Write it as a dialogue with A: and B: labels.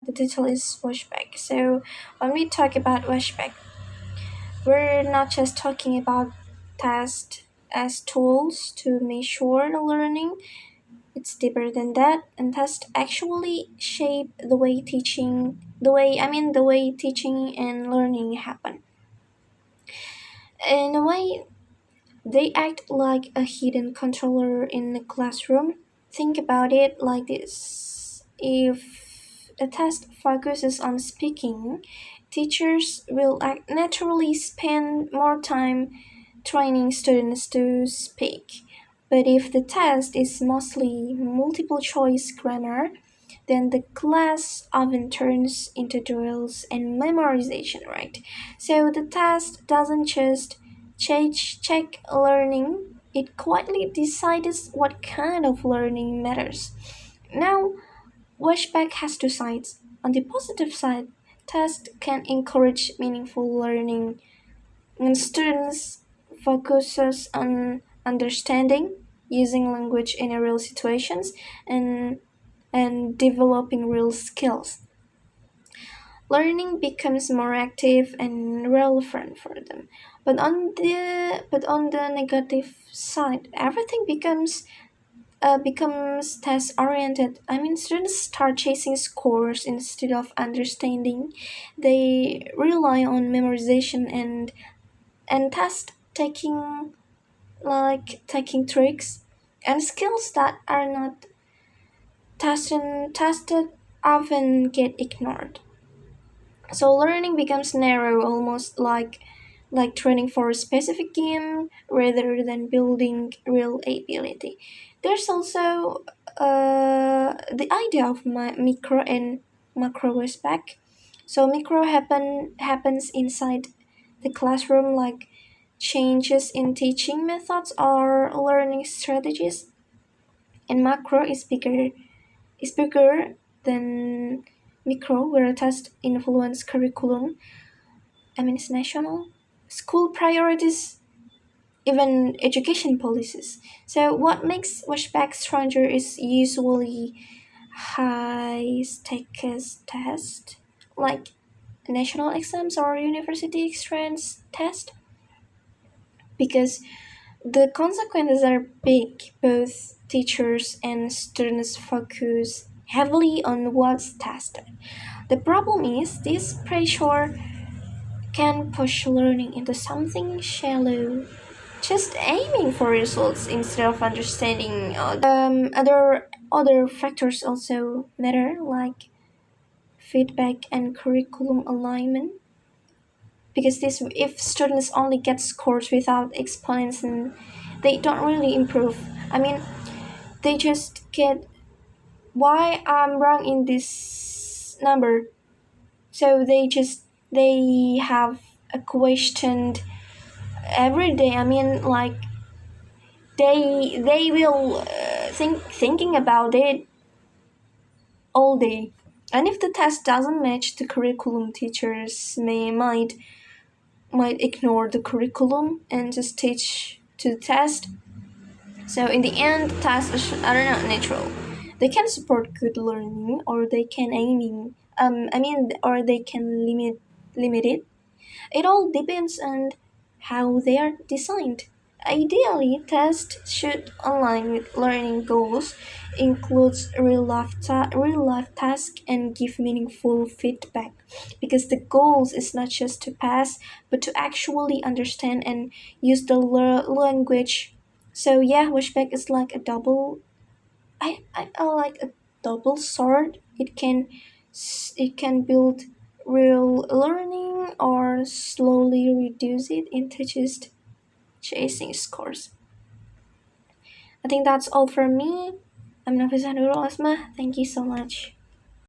A: the title is Washback. So when we talk about Washback, we're not just talking about tests as tools to measure the learning. It's deeper than that, and tests actually shape the way teaching and learning happen. In a way, they act like a hidden controller in the classroom. Think about it like this. If a test focuses on speaking, teachers will naturally spend more time training students to speak. But if the test is mostly multiple choice grammar, then the class often turns into drills and memorization, right? So the test doesn't just check learning, it quietly decides what kind of learning matters. Now, Washback has two sides. On the positive side, tests can encourage meaningful learning when students focuses on understanding, using language in real situations, and developing real skills. Learning becomes more active and relevant for them. But on the negative side, everything becomes task oriented. I mean, students start chasing scores instead of understanding. They rely on memorization and task taking, like taking tricks and skills that are not tested often get ignored. So learning becomes narrow, almost like training for a specific game rather than building real ability. There's also the idea of micro and macro aspect. So micro happens inside the classroom, like changes in teaching methods or learning strategies, and macro is bigger than micro, where a test influence curriculum. I mean, it's national, school priorities, even education policies. So what makes Washback stronger is usually high stakes test, like national exams or university entrance test, because the consequences are big. Both teachers and students focus heavily on what's tested. The problem is this pressure can push learning into something shallow, just aiming for results instead of understanding. Other factors also matter, like feedback and curriculum alignment. Because this, if students only get scores without exponents, and they don't really improve. I mean, they just get why I'm wrong in this number. So they have a question every day. I mean, like they will thinking about it all day. And if the test doesn't match the curriculum, teachers might ignore the curriculum and just teach to the test. So in the end, tests are not neutral. They can support good learning, or they can or they can limit it. It all depends on how they are designed. Ideally, tests should align with learning goals, includes real life tasks, and give meaningful feedback. Because the goals is not just to pass, but to actually understand and use the language. So yeah, Wishback is like a I like a double sword. It can build real learning or slowly reduce it into just chasing scores. I think that's all for me. I'm Nafisa Nurul Asma. Thank you so much.